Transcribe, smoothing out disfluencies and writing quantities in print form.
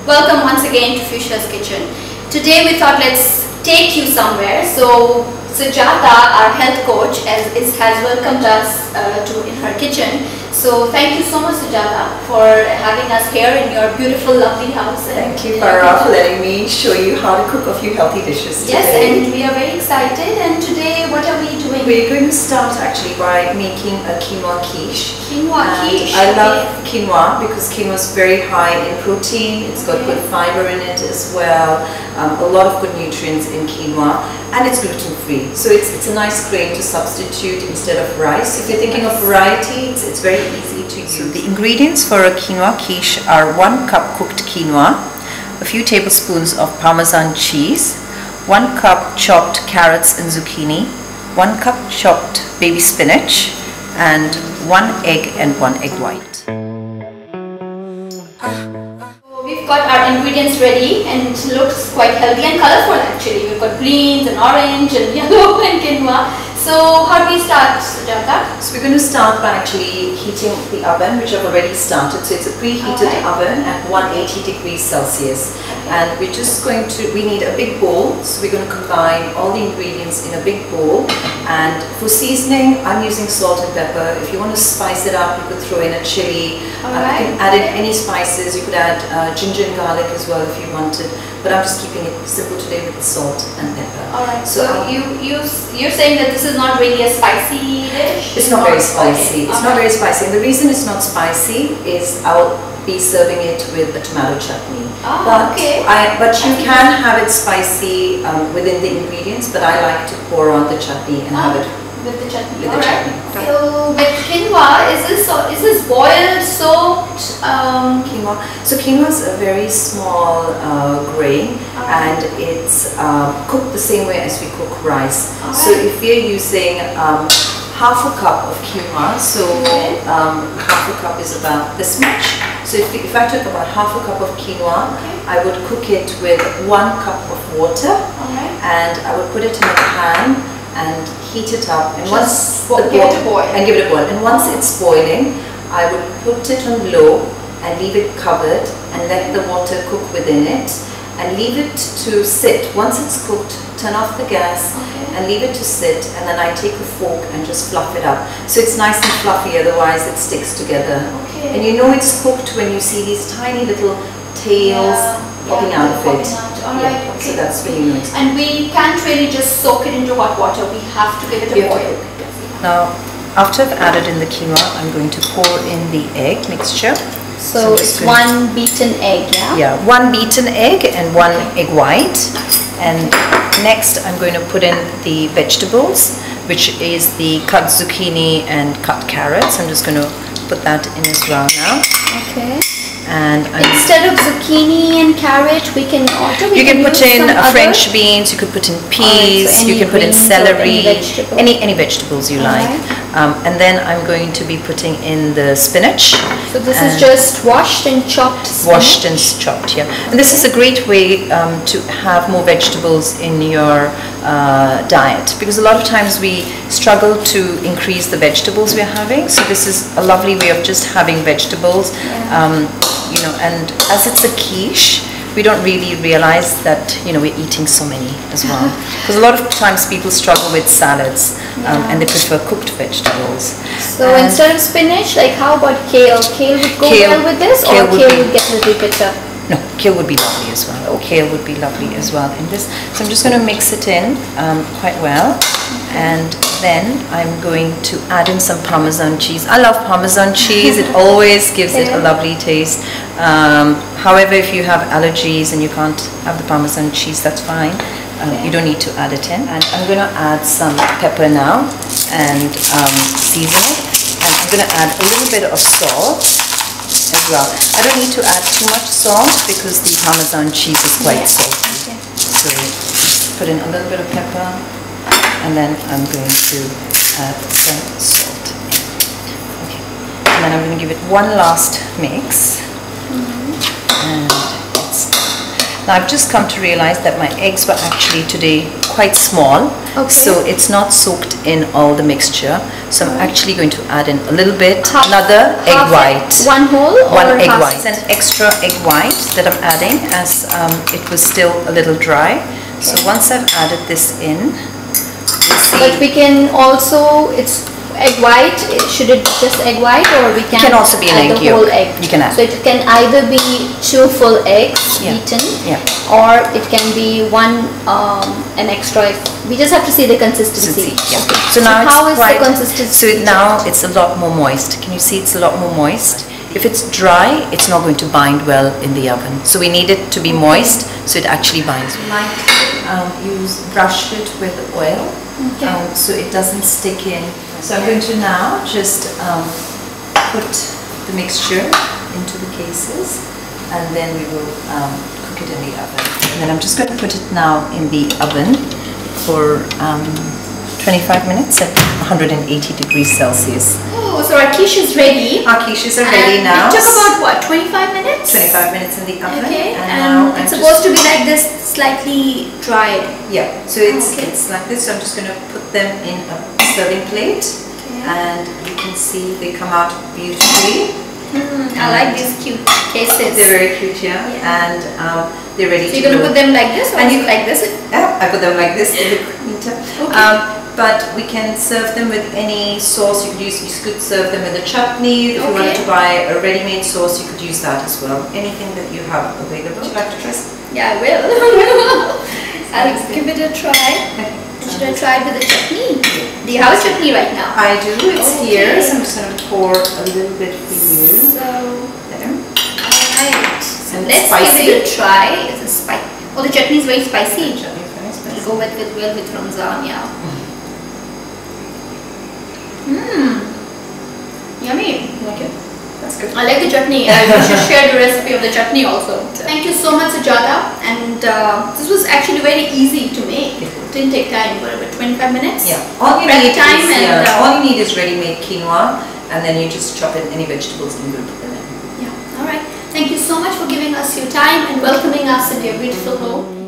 Welcome once again to FUCHSIA's kitchen. Today we thought let's take you somewhere. So Sujata, our health coach, has welcomed us in her kitchen. So thank you so much, Sujata, for having us here in your beautiful, lovely house. Thank you, Farah, for letting me show you how to cook a few healthy dishes today. Yes, and we are very excited. And today, what are we doing? We're going to start actually by making a quinoa quiche. Quinoa quiche. I love quinoa because quinoa is very high in protein. It's got good fiber in it as well. A lot of good nutrients in quinoa, and it's gluten-free. So it's a nice grain to substitute instead of rice. If you're thinking of variety, it's very easy to use. So the ingredients for a quinoa quiche are 1 cup cooked quinoa, a few tablespoons of Parmesan cheese, 1 cup chopped carrots and zucchini, 1 cup chopped baby spinach, and 1 egg and 1 egg white. We've got our ingredients ready and it looks quite healthy and colorful actually. We've got greens and orange and yellow and quinoa. So how do we start, Sujata? So we're going to start by actually heating the oven, which I've already started. So it's a preheated oven at 180 degrees Celsius. And we're just going to, we need a big bowl. So we're going to combine all the ingredients in a big bowl. And for seasoning, I'm using salt and pepper. If you want to spice it up, you could throw in a chili. You can add in any spices. You could add ginger and garlic as well if you wanted. But I'm just keeping it simple today with salt and pepper. Alright, so you're saying that this is not really a spicy dish? It's not very spicy. It's not very spicy. And the reason it's not spicy is I'll be serving it with a tomato chutney. But you can have it spicy within the ingredients, but I like to pour on the chutney and have it with the chutney. So with quinoa, is this boiled, soaked? Quinoa. So quinoa is a very small grain, and it's cooked the same way as we cook rice. So if we're using half a cup of quinoa, so half a cup is about this much. So if I took about half a cup of quinoa, I would cook it with 1 cup of water, and I would put it in a pan and heat it up, and give it a boil. And once it's boiling, I would put it on low and leave it covered and let the water cook within it and leave it to sit. Once it's cooked, turn off the gas and leave it to sit, and then I take a fork and just fluff it up. So it's nice and fluffy, otherwise it sticks together. And you know it's cooked when you see these tiny little tails popping out of it. So that's when you know it's cooked. And we can't really just soak it into hot water, we have to give it a boil. Now, after I've added in the quinoa, I'm going to pour in the egg mixture. So it's 1 beaten egg, yeah? Yeah, 1 beaten egg and 1 egg white. And next I'm going to put in the vegetables, which is the cut zucchini and cut carrots. I'm just going to put that in as well now. And instead of zucchini and carrot, you can put in French beans, you could put in peas, you can put in celery, any vegetables you like. And then I'm going to be putting in the spinach. So this is just washed and chopped spinach? Washed and chopped, yeah. And this is a great way to have more vegetables in your diet, because a lot of times we struggle to increase the vegetables we're having. So this is a lovely way of just having vegetables. You know, and as it's a quiche, we don't really realize that, you know, we're eating so many as well. Because a lot of times people struggle with salads and they prefer cooked vegetables. So instead of spinach, like how about kale? Kale would go well with this, or kale would get a little bitter? No, kale would be lovely as well. Kale would be lovely as well in this. So I'm just going to mix it in quite well. And then I'm going to add in some Parmesan cheese. I love Parmesan cheese. It always gives it a lovely taste. However, if you have allergies and you can't have the Parmesan cheese, that's fine. You don't need to add it in. And I'm going to add some pepper now and season it. And I'm going to add a little bit of salt as well. I don't need to add too much salt because the Parmesan cheese is quite salty. So just put in a little bit of pepper, and then I'm going to add some salt. And then I'm going to give it one last mix. And it's done. Now I've just come to realize that my eggs were actually today quite small, so it's not soaked in all the mixture. So I'm actually going to add in a little bit, another egg white. One whole or one egg white. It's an extra egg white that I'm adding as it was still a little dry. So once I've added this in, but we can also, it's egg white, should it be just egg white, or we can also be an egg the yolk. whole egg? You can add. So it can either be 2 full eggs beaten, or it can be an extra. We just have to see the consistency. Okay. So now how is the consistency? So now it's a lot more moist. Can you see it's a lot more moist? If it's dry, it's not going to bind well in the oven. So we need it to be moist, so it actually binds. Brush it with oil, so it doesn't stick in. So I'm going to now just put the mixture into the cases, and then we will cook it in the oven. And then I'm just going to put it now in the oven for 25 minutes at 180 degrees Celsius. Oh, so our quiche is ready. Our quiches are ready now. It took about what, 25 minutes? 25 minutes in the oven. Okay, and it's supposed to be like this, slightly dried. Yeah, so it's like this. So I'm just going to put them in a serving plate, and you can see they come out beautifully. I like these cute cases. They're very cute, and they're ready to go. So you're going to put them like this, or like this? Yeah, I put them like this. They look neater. But we can serve them with any sauce. You could serve them with a chutney. If you wanted to buy a ready-made sauce, you could use that as well. Anything that you have available. Would you like to try? Yeah, I will. I'll give it a try. Should I try it with a chutney? Do you have a chutney right now? I do. It's here. So I'm just going to pour a little bit for you. So, there. Alright. So let's spicy. give it a try. It's a spicy. Oh, the chutney is very spicy. The chutney is very spicy. It'll go well with Ramzan, Yummy. You like it? That's good. I like the chutney. I should share the recipe of the chutney also. Thank you so much, Sujata. And this was actually very easy to make. It didn't take time, whatever, 25 minutes? Yeah. All you need is ready-made quinoa, and then you just chop in any vegetables and you'll put them in. Yeah. All right. Thank you so much for giving us your time and welcoming us into your beautiful home.